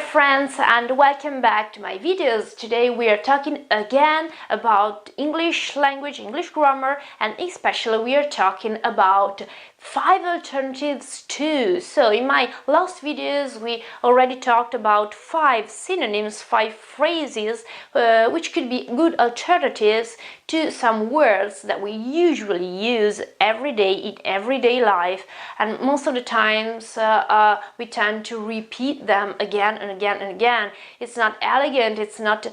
friends, and welcome back to my videos. Today we are talking again about English language, English grammar, and especially we are talking about 5 alternatives too. So in my last videos we already talked about 5 synonyms, 5 phrases which could be good alternatives to some words that we usually use every day in everyday life, and most of the times we tend to repeat them again and again and again. It's not elegant, it's not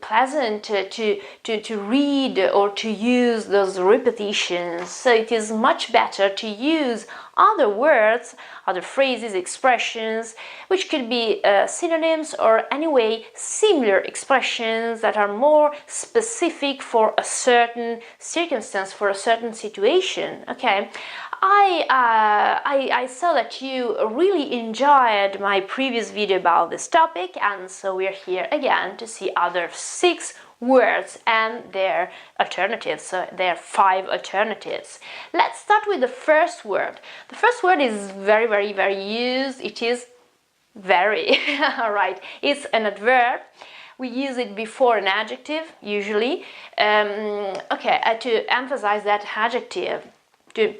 pleasant to read or to use those repetitions, so it is much better to use other words, other phrases, expressions, which could be synonyms or anyway similar expressions that are more specific for a certain circumstance, for a certain situation. Okay, I saw that you really enjoyed my previous video about this topic, and so we're here again to see other 6 words and their alternatives, so there are 5 alternatives. Let's start with the first word. The first word is very used. It is very. Alright, it's an adverb. We use it before an adjective usually. To emphasize that adjective, to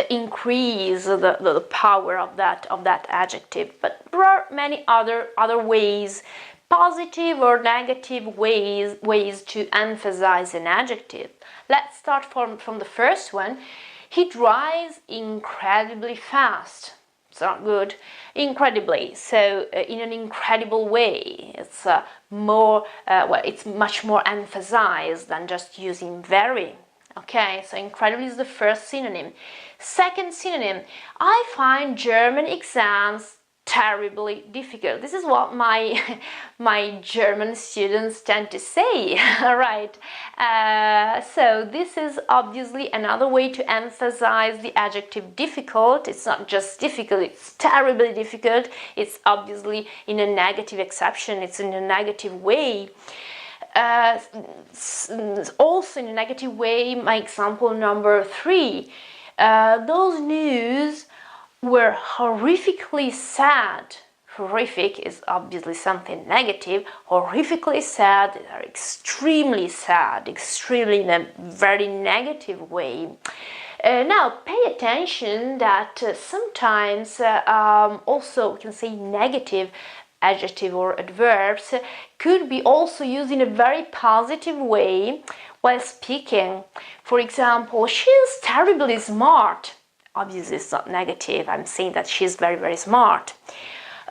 increase the power of that adjective. But there are many other ways, positive or negative ways to emphasize an adjective. Let's start from the first one. He drives incredibly fast. It's not good. Incredibly, so in an incredible way. It's it's much more emphasized than just using very. Okay, so incredibly is the first synonym. Second synonym, I find German exams terribly difficult. This is what my German students tend to say. Right. So this is obviously another way to emphasize the adjective difficult. It's not just difficult, it's terribly difficult. It's obviously in a negative exception, it's in a negative way. Also in a negative way, my example number 3, those news were horrifically sad. Horrific is obviously something negative. Horrifically sad, they are extremely sad, extremely in a very negative way. Now pay attention that sometimes also we can say negative adjective or adverbs could be also used in a very positive way while speaking. For example, she's terribly smart. Obviously it's not negative, I'm saying that she's very smart.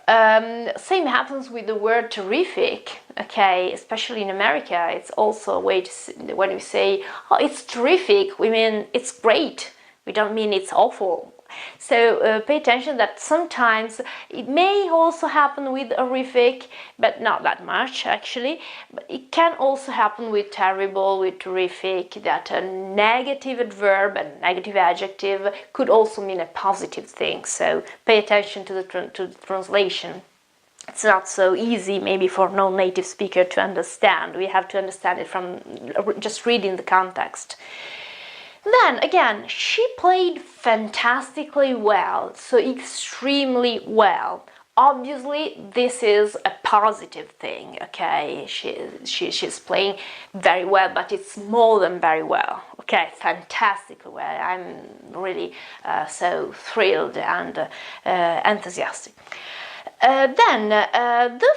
Same happens with the word terrific. Okay, especially in America, it's also a way to, when we say, oh, it's terrific, we mean it's great. We don't mean it's awful. So pay attention that sometimes it may also happen with horrific, but not that much actually. But it can also happen with terrible, with terrific, that a negative adverb, a negative adjective could also mean a positive thing. So pay attention to the translation. It's not so easy maybe for non-native speaker to understand. We have to understand it from just reading the context. Then again, she played fantastically well, so extremely well. Obviously, this is a positive thing, okay? She's playing very well, but it's more than very well. Okay, fantastically well. I'm really so thrilled and enthusiastic. Then the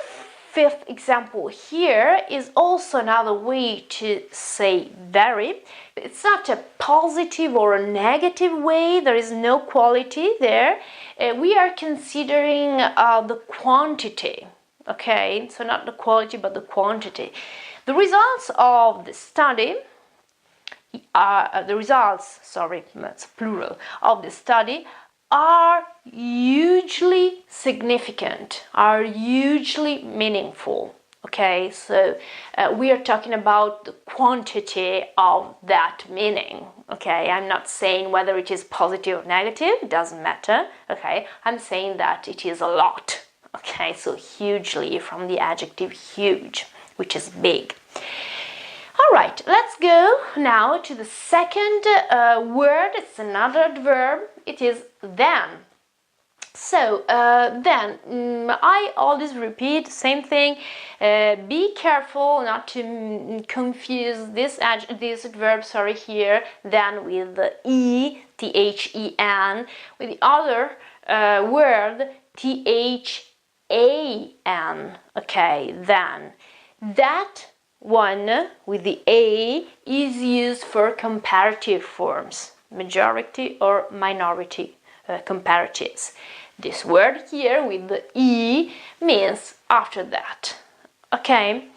5th example here is also another way to say very. It's not a positive or a negative way, there is no quality there. We are considering the quantity, okay? So not the quality but the quantity. The results of the study that's plural, of the study are hugely significant, are hugely meaningful. Okay, so we are talking about the quantity of that meaning. Okay, I'm not saying whether it is positive or negative, it doesn't matter. Okay, I'm saying that it is a lot. Okay, so hugely from the adjective huge, which is big. Alright, let's go now to the second word. It's another adverb. It is then. So then I always repeat same thing. Be careful not to confuse this verb, here, then with the e, THEN, with the other word THAN. Okay, then that one with the a is used for comparative forms, majority or minority comparatives. This word here with the e means after that. Okay,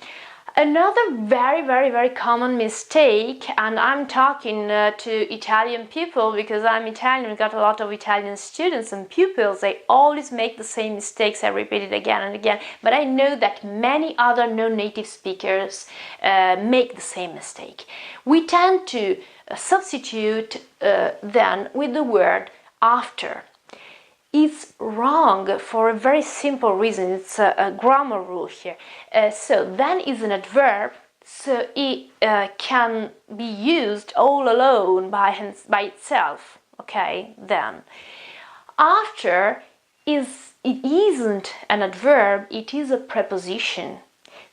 another very common mistake, and I'm talking to Italian people because I'm Italian, we've got a lot of Italian students and pupils. They always make the same mistakes. I repeat it again and again, but I know that many other non-native speakers make the same mistake. We tend to substitute then with the word after. It's wrong for a very simple reason. It's a grammar rule here. So then is an adverb, so it can be used all alone by itself. Okay, then after it isn't an adverb, it is a preposition.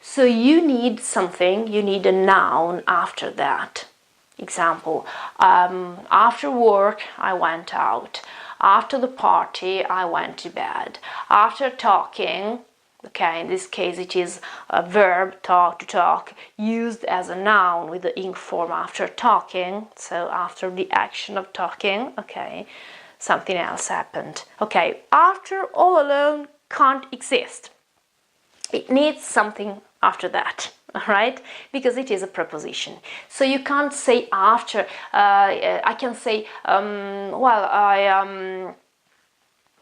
So you need something, you need a noun after that. Example, after work I went out. After the party, I went to bed. After talking, okay, in this case it is a verb, talk, to talk, used as a noun with the ing form after talking. So after the action of talking, okay, something else happened. Okay, after all alone can't exist. It needs something after that. All right, because it is a preposition. So you can't say after. I can say, well,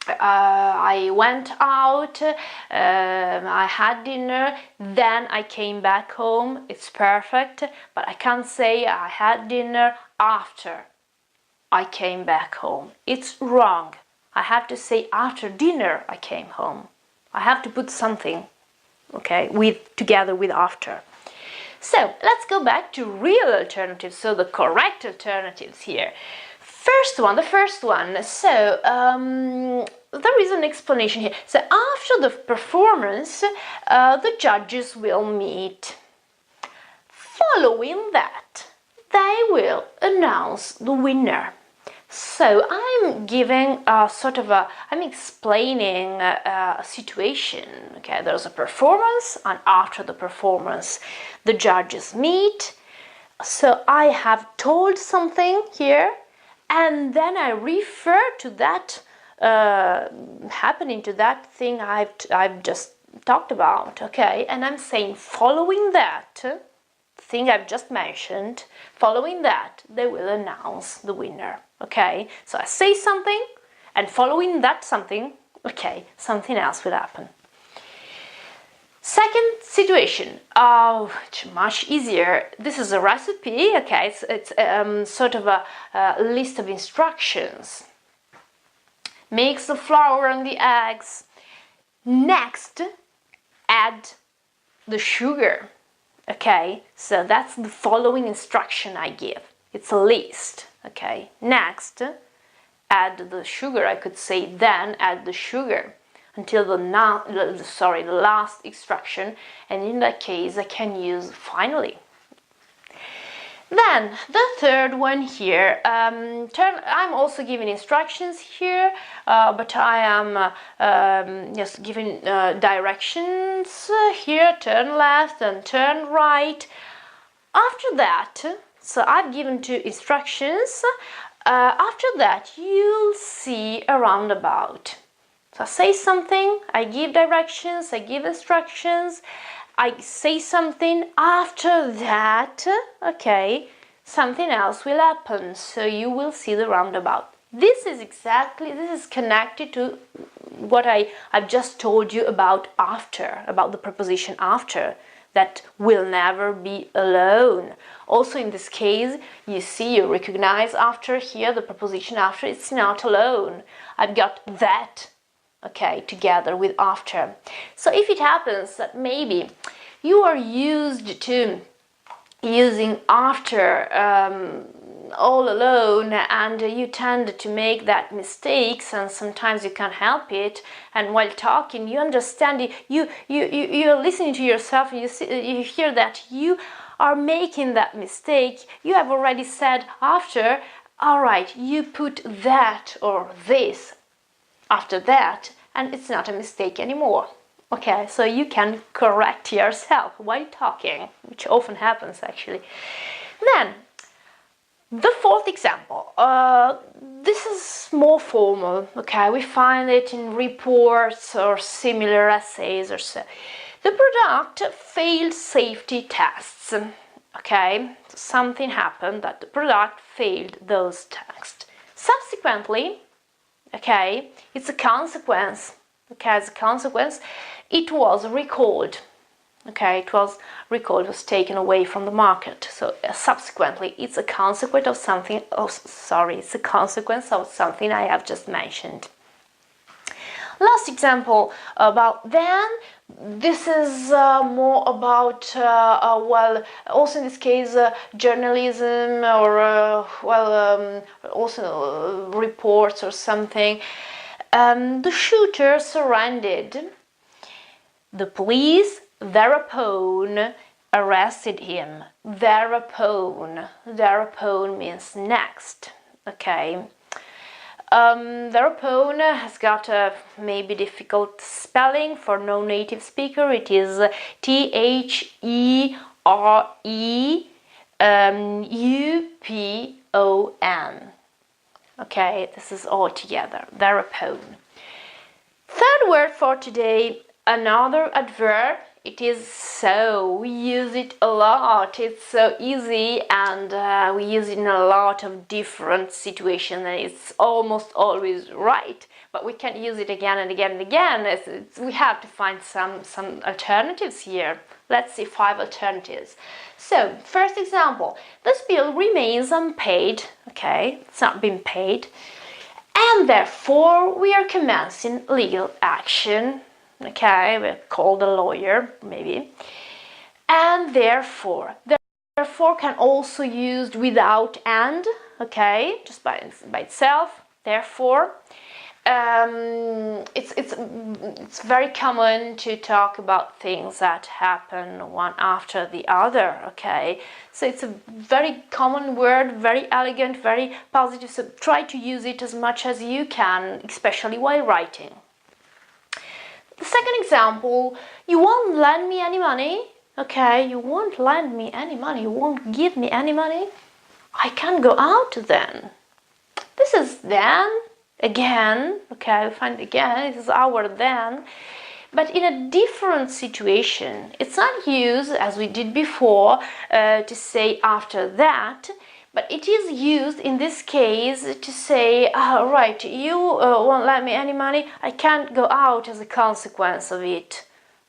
I went out, I had dinner, then I came back home. It's perfect, but I can't say I had dinner after I came back home. It's wrong. I have to say after dinner I came home. I have to put something, okay, together with after. So let's go back to real alternatives, so the correct alternatives here. The first one, so there is an explanation here. So after the performance, the judges will meet. Following that, they will announce the winner. So I'm giving I'm explaining a situation. Okay, there's a performance, and after the performance, the judges meet. So I have told something here, and then I refer to that happening, to that thing I've just talked about. Okay, and I'm saying following that thing I've just mentioned, following that, they will announce the winner. Okay, so I say something, and following that something, okay, something else will happen. Second situation, much easier. This is a recipe, okay, it's sort of a list of instructions. Mix the flour and the eggs. Next, add the sugar. Okay, so that's the following instruction I give. It's a list. Okay, next, add the sugar. I could say then add the sugar until the last instruction, and in that case I can use finally. Then the third one here, I'm also giving instructions here, but I am just giving directions here, turn left and turn right. After that, so I've given 2 instructions. After that, you'll see a roundabout. So I say something, I give directions, I give instructions, I say something. After that, okay, something else will happen. So you will see the roundabout. This is connected to what I've just told you about after, about the preposition after, that will never be alone. Also in this case, you recognize after here, the preposition after, it's not alone. I've got that, okay, together with after. So if it happens that maybe you are used to using after all alone and you tend to make that mistakes, and sometimes you can't help it, and while talking you understand you're listening to yourself, and you hear that you are making that mistake, you have already said after, all right, you put that or this after that, and it's not a mistake anymore. Okay, so you can correct yourself while talking, which often happens actually. Then, the fourth example. This is more formal, okay? We find it in reports or similar essays or so. The product failed safety tests, okay? Something happened that the product failed those tests. Subsequently, okay, it's a consequence. Okay, as a consequence, it was recalled. Okay, it was recalled, was taken away from the market. So subsequently, it's a consequence of something. Oh, sorry, it's a consequence of something I have just mentioned. Last example about then. This is more about well, also in this case journalism or also reports or something. The shooter surrendered. The police thereupon arrested him. Thereupon means next. Okay. Thereupon has got a maybe difficult spelling for non-native speaker. It is THEREUPON. Okay, this is all together. Thereupon. Third word for today, another adverb. It is so. We use it a lot. It's so easy, and we use it in a lot of different situations, and it's almost always right. But we can't use it again and again and again. We have to find some alternatives here. Let's see 5 alternatives. So, first example, this bill remains unpaid. Okay, it's not been paid, and therefore we are commencing legal action. Okay, we'll call the lawyer, maybe. And therefore can also used without and, okay, just by itself. Therefore, it's very common to talk about things that happen one after the other. Okay, so it's a very common word, very elegant, very positive. So try to use it as much as you can, especially while writing. The second example, you won't lend me any money. Okay, you won't lend me any money, you won't give me any money. I can't go out then. This is then, again, okay, we find again, this is our then, but in a different situation. It's not used, as we did before, to say after that, but it is used in this case to say, right, you won't lend me any money, I can't go out as a consequence of it.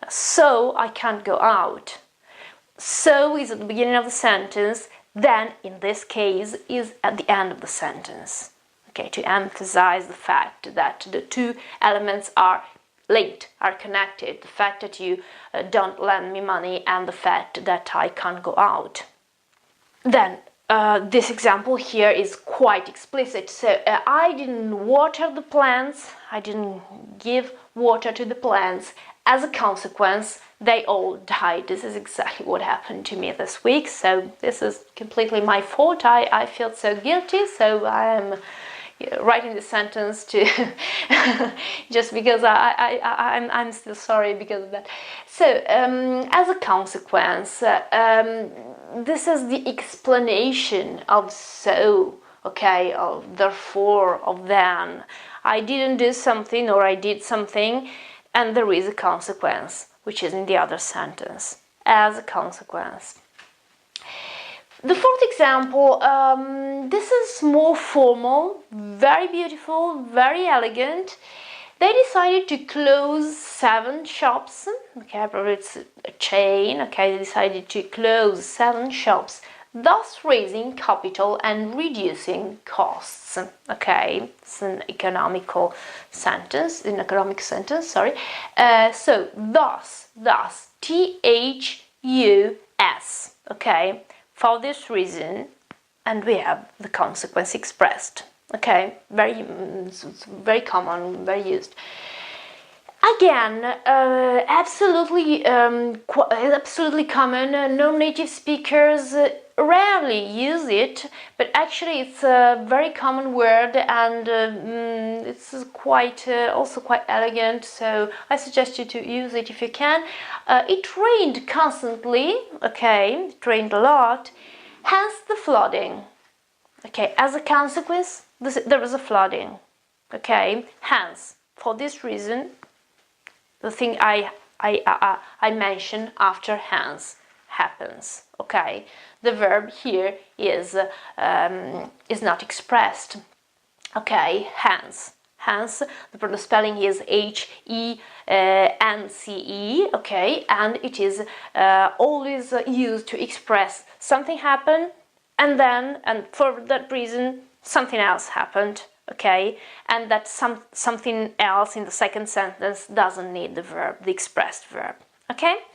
So I can't go out. So is at the beginning of the sentence, then in this case is at the end of the sentence. Okay, to emphasize the fact that the two elements are linked, are connected. The fact that you don't lend me money and the fact that I can't go out. Then this example here is quite explicit. So I didn't water the plants, I didn't give water to the plants. As a consequence, they all died. This is exactly what happened to me this week. So this is completely my fault. I feel so guilty. So I am writing the sentence to just because I'm still sorry because of that. So as a consequence, this is the explanation of so, okay, of therefore, of then. I didn't do something or I did something, and there is a consequence, which is in the other sentence, as a consequence. The fourth example, this is more formal, very beautiful, very elegant. They decided to close 7 shops, okay, probably it's a chain, okay, they decided to close 7 shops, thus raising capital and reducing costs, okay, it's an economic sentence, sorry. So, thus, THUS, okay, for this reason, and we have the consequence expressed. Okay, very common, very used. Again, absolutely common. Non-native speakers rarely use it, but actually it's a very common word, and it's also quite elegant. So I suggest you to use it if you can. It rained constantly. Okay, it rained a lot. Hence the flooding. Okay, as a consequence, there was a flooding. Okay, hence, for this reason, the thing I mentioned after hence happens. Okay, the verb here is not expressed. Okay, hence. The proper spelling is H-E-N-C-E. Okay, and it is always used to express something happened, and for that reason something else happened. Okay, and that something else in the second sentence doesn't need the verb, the expressed verb. Okay,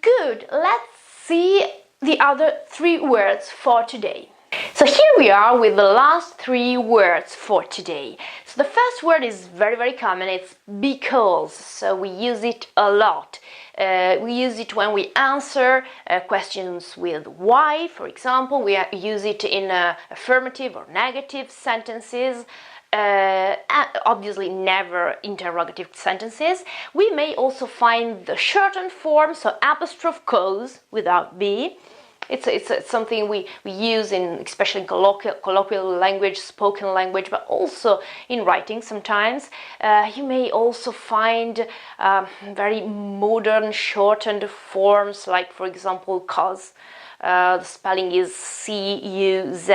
good. Let's see the other 3 words for today. So here we are with the last 3 words for today. So the first word is very common. It's because. So we use it a lot. We use it when we answer questions with why, for example. We use it in affirmative or negative sentences. Obviously never interrogative sentences. We may also find the shortened form, so apostrophe cause without B. It's something we use especially in colloquial language, spoken language, but also in writing sometimes. You may also find very modern shortened forms, like for example cause. The spelling is C-U-Z,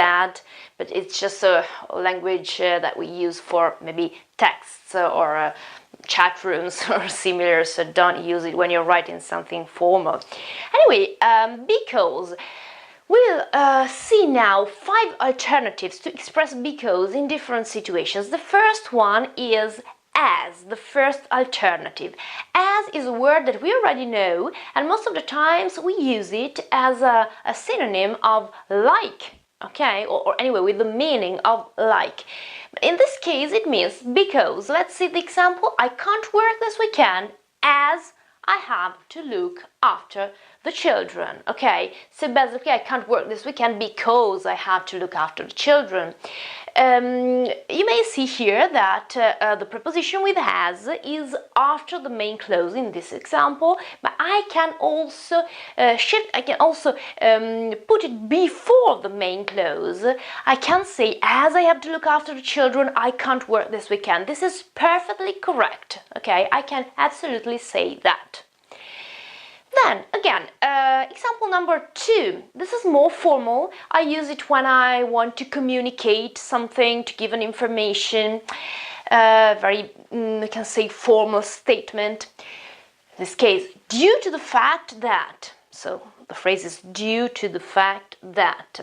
but it's just a language that we use for maybe texts or chat rooms or similar, so don't use it when you're writing something formal. Anyway, because we'll see now 5 alternatives to express because in different situations. The first one is as, the first alternative. As is a word that we already know, and most of the times we use it as a synonym of like. Okay, or anyway, with the meaning of like. In this case, it means because. Let's see the example. I can't work this weekend as I have to look after the children. Okay, so basically I can't work this weekend because I have to look after the children. You may see here that the preposition with has is after the main clause in this example, but I can also put it before the main clause. I can say, as I have to look after the children, I can't work this weekend. This is perfectly correct. Okay, I can absolutely say that. Then, again, example number 2. This is more formal. I use it when I want to communicate something, to give an information, very, we can say, formal statement. In this case, due to the fact that, so the phrase is due to the fact that.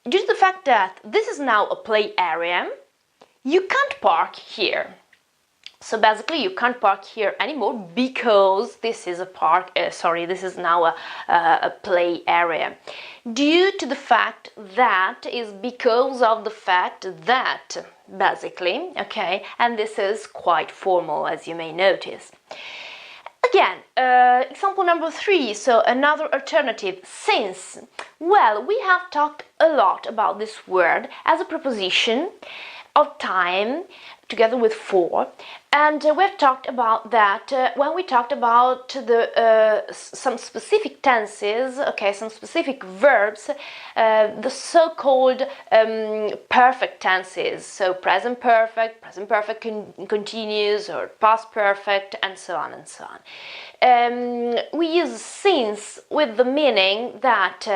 Due to the fact that this is now a play area, you can't park here. So basically you can't park here anymore because this is this is now a play area. Due to the fact that is because of the fact that, basically, okay, and this is quite formal, as you may notice. Again, example number 3, so another alternative, since. Well, we have talked a lot about this word as a preposition of time, together with for, and we've talked about that when we talked about the some specific tenses, okay, some specific verbs, the so-called perfect tenses, so present perfect continuous, or past perfect, and so on and so on. We use since with the meaning that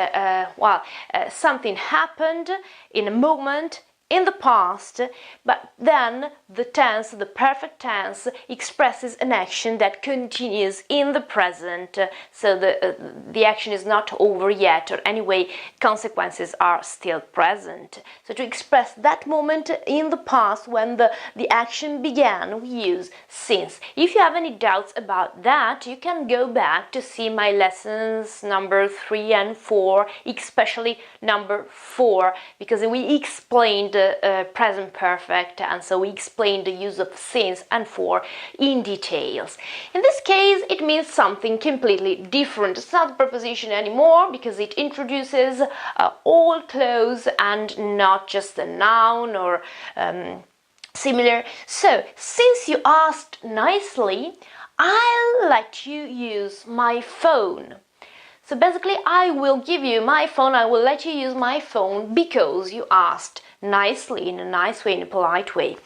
something happened in a moment, in the past, but then the tense, the perfect tense, expresses an action that continues in the present, so the action is not over yet, or anyway, consequences are still present. So to express that moment in the past when the action began, we use since. If you have any doubts about that, you can go back to see my lessons number 3 and 4, especially number 4, because we explained present perfect, and so we explained the use of since and for in details. In this case, it means something completely different. It's not a preposition anymore because it introduces all clause and not just a noun or similar. So, since you asked nicely, I'll let you use my phone. So basically, I will give you my phone, I will let you use my phone because you asked nicely, in a nice way, in a polite way.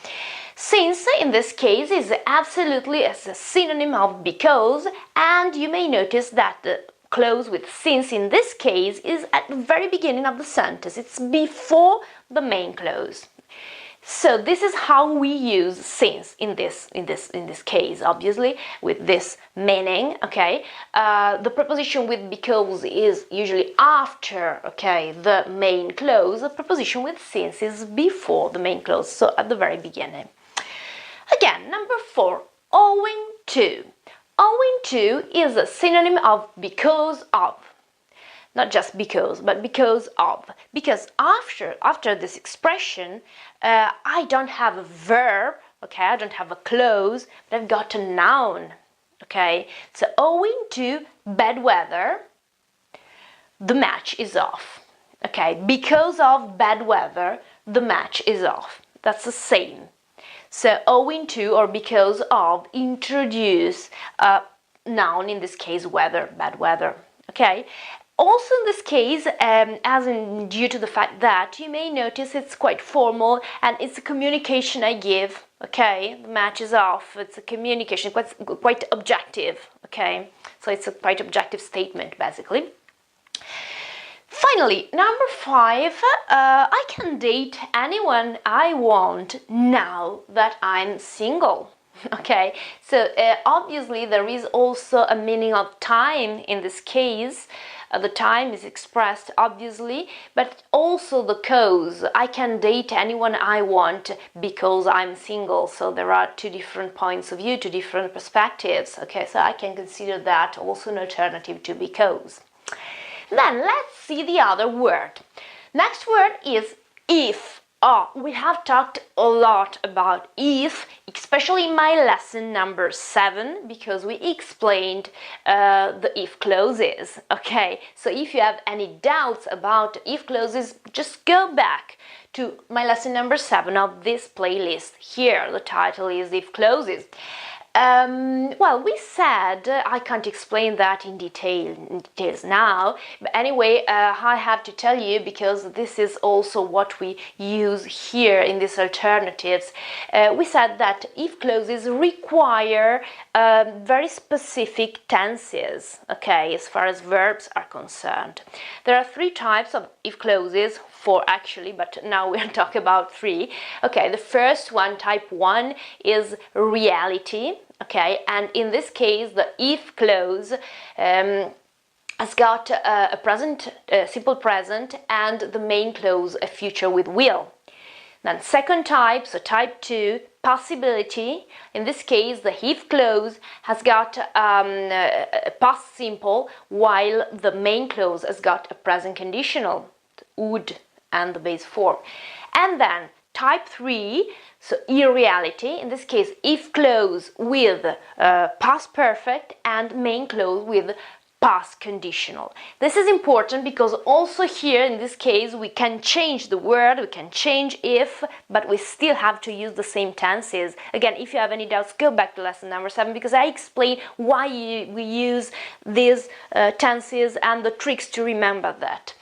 Since, in this case, is absolutely as a synonym of because, and you may notice that the clause with since in this case is at the very beginning of the sentence. It's before the main clause. So this is how we use since in this case, obviously, with this meaning, okay? The preposition with because is usually after, okay, the main clause. The preposition with since is before the main clause, so at the very beginning. Again, number 4, owing to. Owing to is a synonym of because of. Not just because, but because of. Because after this expression, I don't have a verb, okay, I don't have a clause, but I've got a noun, okay? So owing to bad weather, the match is off, okay? Because of bad weather, the match is off. That's the same. So owing to or because of introduce a noun, in this case weather, bad weather, okay? Also in this case, due to the fact that you may notice it's quite formal and it's a communication I give, okay? The match is off, it's a communication, quite objective, okay? So it's a quite objective statement, basically. Finally, number 5, I can date anyone I want now that I'm single. Okay, so obviously there is also a meaning of time in this case. The time is expressed obviously, but also the cause. I can date anyone I want because I'm single. So there are 2 different points of view, 2 different perspectives. Okay, so I can consider that also an alternative to because. Then let's see the other word. Next word is if. We have talked a lot about if, especially in my lesson number 7, because we explained the if clauses, okay? So if you have any doubts about if clauses, just go back to my lesson number 7 of this playlist. Here, the title is If Clauses. Well, we said, I can't explain that in details now, but anyway, I have to tell you because this is also what we use here in these alternatives. We said that if clauses require very specific tenses, okay, as far as verbs are concerned. There are 3 types of if clauses, 4 actually, but now we'll talk about 3. Okay, the first one, type 1, is reality. Okay, and in this case, the if clause has got a present, simple present, and the main clause a future with will. Then second type, so type 2, possibility. In this case, the if clause has got a past simple, while the main clause has got a present conditional, would, and the base form. And then type 3, so irreality, in this case if clause with past perfect and main clause with past conditional. This is important because also here in this case we can change the word, we can change if, but we still have to use the same tenses. Again, if you have any doubts, go back to lesson number 7 because I explain why we use these tenses and the tricks to remember that.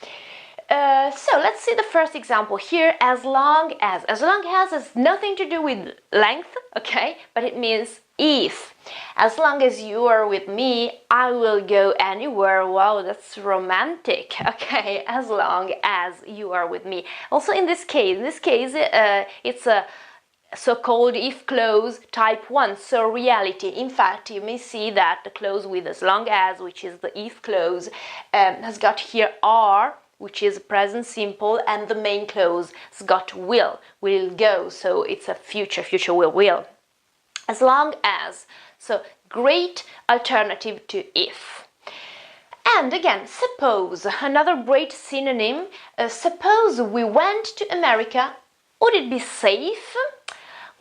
So let's see the first example here. As long as has nothing to do with length, okay, but it means if. As long as you are with me, I will go anywhere. Wow, that's romantic. Okay, as long as you are with me. Also in this case, it's a so-called if clause type 1, so reality. In fact, you may see that the clause with as long as, which is the if clause, has got here are, which is present simple, and the main clause has got will go, so it's a future will. As long as, so great alternative to if. And again, suppose, another great synonym. Suppose we went to America, would it be safe?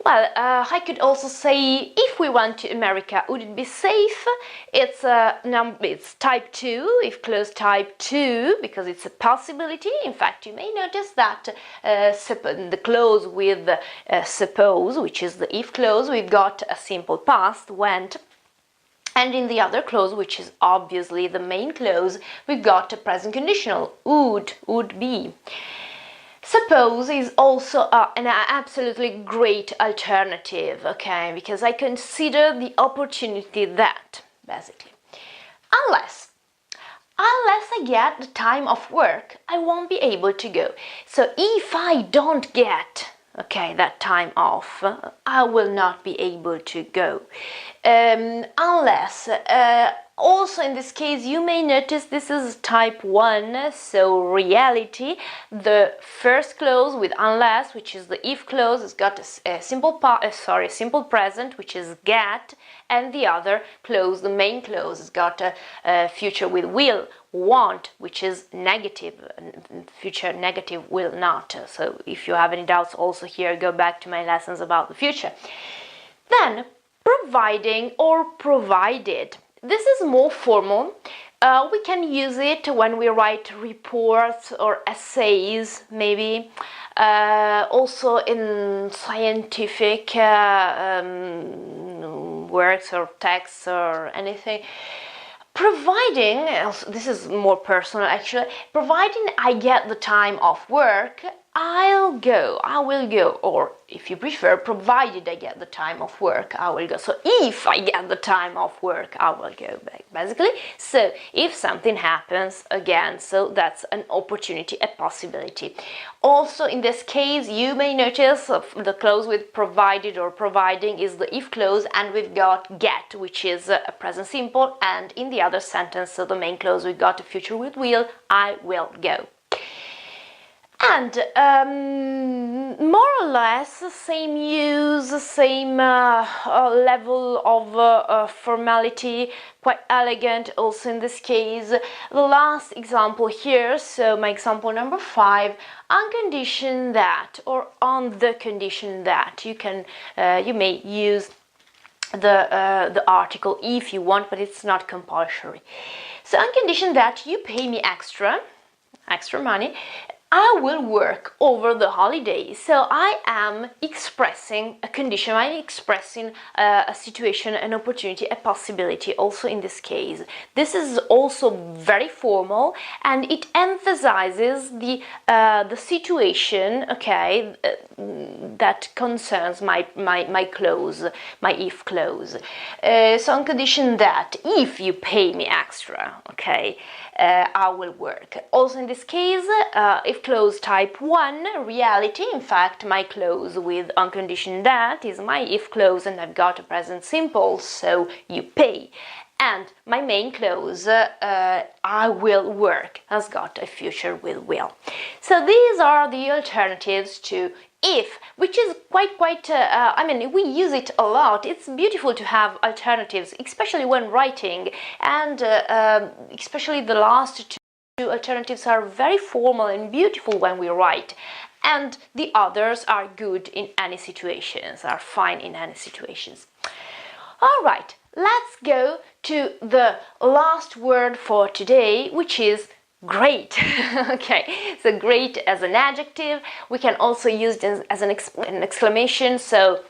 Well, I could also say if we went to America, would it be safe? It's type 2, if clause type 2, because it's a possibility. In fact, you may notice that the clause with suppose, which is the if clause, we've got a simple past, went. And in the other clause, which is obviously the main clause, we've got a present conditional, would be. Suppose is also an absolutely great alternative, okay, because I consider the opportunity that, basically, unless I get the time of work, I won't be able to go. So if I don't get, okay, that time off, I will not be able to go. Unless, also in this case, you may notice this is type 1, so reality. The first clause with unless, which is the if clause, has got a simple present, which is get, and the other clause, the main clause, has got a future with will, want, which is negative, future negative will not. So if you have any doubts also here, go back to my lessons about the future. Then, providing or provided. This is more formal. We can use it when we write reports or essays, maybe. Also in scientific works or texts or anything. Providing, this is more personal actually, providing I get the time off work, I will go, or if you prefer, provided I get the time off work, I will go. So if I get the time off work, I will go back, basically. So if something happens, again, so that's an opportunity, a possibility. Also in this case, you may notice the clause with provided or providing is the if clause, and we've got get, which is a present simple, and in the other sentence, so the main clause, we've got a future with will, I will go. And more or less same use, same level of formality, quite elegant also in this case. The last example here, so my example number 5, on condition that, or on the condition that, you may use the article if you want, but it's not compulsory. So on condition that you pay me extra money, I will work over the holiday. So I am expressing a condition, I'm expressing a situation, an opportunity, a possibility also in this case. This is also very formal, and it emphasizes the situation, okay, that concerns my clause, my if clause. So on condition that if you pay me extra, okay, I will work. Also in this case, if clause type 1, reality, in fact my clause with on condition that is my if clause, and I've got a present simple, so you pay. And my main clause, I will work, has got a future with will. So these are the alternatives to if, which is quite I mean, we use it a lot. It's beautiful to have alternatives, especially when writing, and especially the last two alternatives are very formal and beautiful when we write, and the others are good in any situations, are fine in any situations. All right, let's go to the last word for today, which is great. Okay, so great as an adjective. We can also use it as an exclamation. So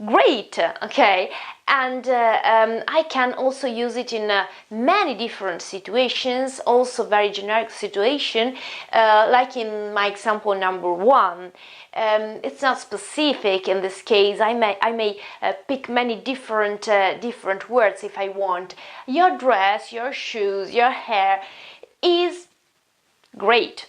great, okay? And I can also use it in many different situations, also very generic situation, like in my example number 1. It's not specific in this case. I may pick many different words if I want. Your dress, your shoes, your hair is great.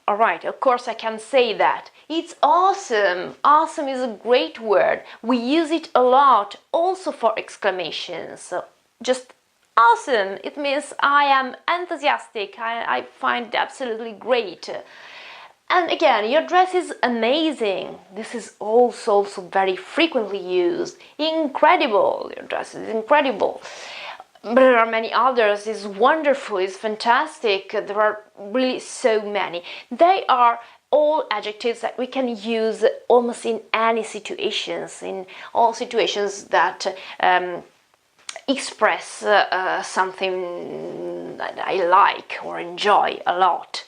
All right, of course I can say that. It's awesome. Awesome is a great word. We use it a lot also for exclamations. So just awesome. It means I am enthusiastic. I find it absolutely great. And again, your dress is amazing. This is also very frequently used. Incredible. Your dress is incredible. But there are many others. It's wonderful, it's fantastic. There are really so many. They are all adjectives that we can use almost in any situations, in all situations that express something that I like or enjoy a lot.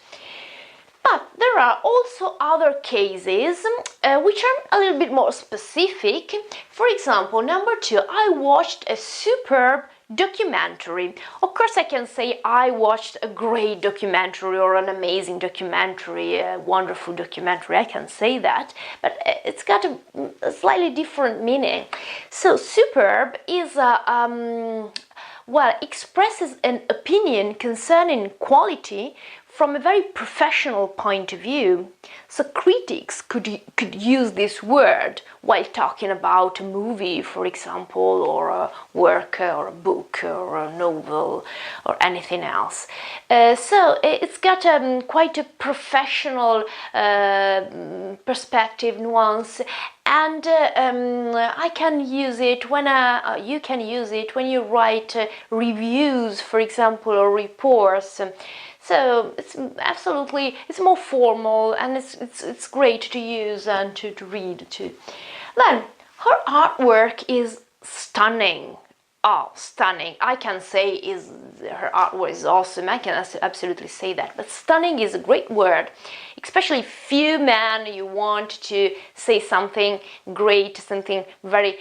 But there are also other cases which are a little bit more specific. For example, number 2, I watched a superb documentary. Of course, I can say I watched a great documentary or an amazing documentary, a wonderful documentary. I can say that, but it's got a slightly different meaning. So, superb is expresses an opinion concerning quality from a very professional point of view. So critics could use this word while talking about a movie, for example, or a work or a book or a novel or anything else. So it's got quite a professional perspective, nuance, and I can use it when you can use it when you write reviews, for example, or reports. So it's more formal, and it's great to use and to read too. Then her artwork is stunning. Oh, stunning. I can say her artwork is awesome. I can absolutely say that. But stunning is a great word, especially if you man, you want to say something great, something very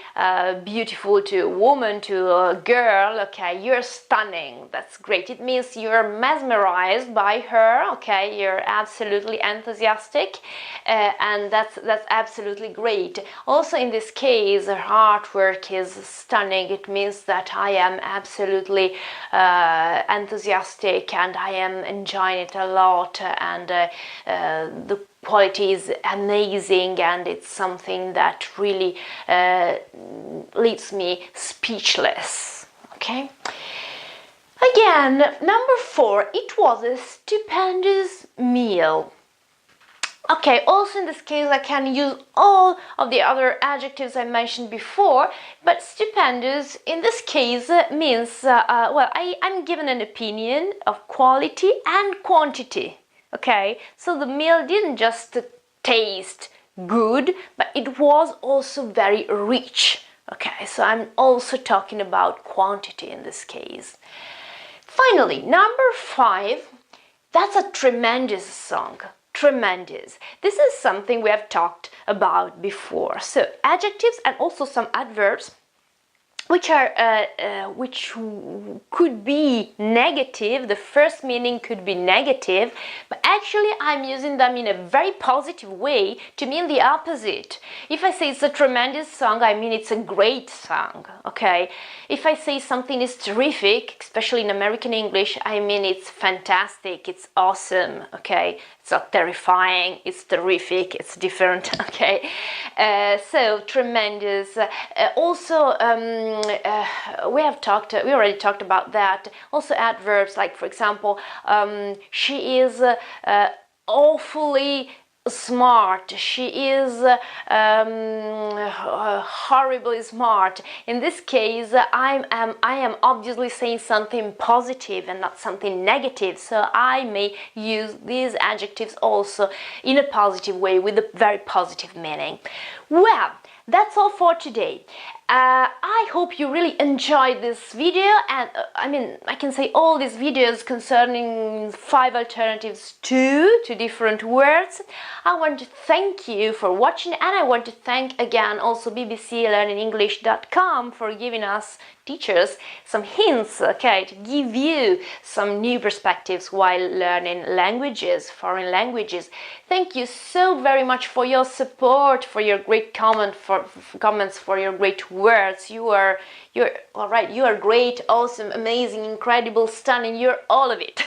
beautiful to a woman, to a girl. Okay, you're stunning. That's great. It means you're mesmerized by her. Okay, you're absolutely enthusiastic, and that's absolutely great. Also, in this case, her artwork is stunning. It means that I am absolutely enthusiastic and I am enjoying it a lot, and the quality is amazing, and it's something that really leaves me speechless. Okay. Again, number 4, it was a stupendous meal. Okay, also in this case I can use all of the other adjectives I mentioned before, but stupendous in this case means, I'm given an opinion of quality and quantity. Okay, so the meal didn't just taste good, but it was also very rich. Okay, so I'm also talking about quantity in this case. Finally, number 5, that's a tremendous song. Tremendous. This is something we have talked about before. So adjectives and also some adverbs which could be negative. The first meaning could be negative, but actually I'm using them in a very positive way to mean the opposite. If I say it's a tremendous song, I mean it's a great song, okay? If I say something is terrific, especially in American English, I mean it's fantastic, it's awesome, okay? It's not terrifying, it's terrific, it's different, okay? So tremendous. Also, we already talked about that. Also adverbs, like for example, she is awfully smart. She is horribly smart. In this case, I am obviously saying something positive and not something negative. So I may use these adjectives also in a positive way with a very positive meaning. Well, that's all for today. I hope you really enjoyed this video, and I can say all these videos concerning 5 alternatives to different words. I want to thank you for watching, and I want to thank again also bbclearningenglish.com for giving us teachers some hints, okay, to give you some new perspectives while learning languages, foreign languages. Thank you so very much for your support, for your great comments, for your great words. You're all right. You are great, awesome, amazing, incredible, stunning. You're all of it.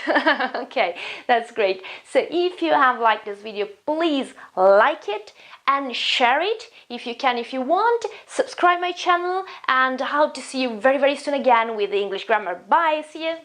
Okay, that's great. So if you have liked this video, please like it and share it if you can. If you want, subscribe my channel, and I hope to see you very, very soon again with the English grammar. Bye. See you.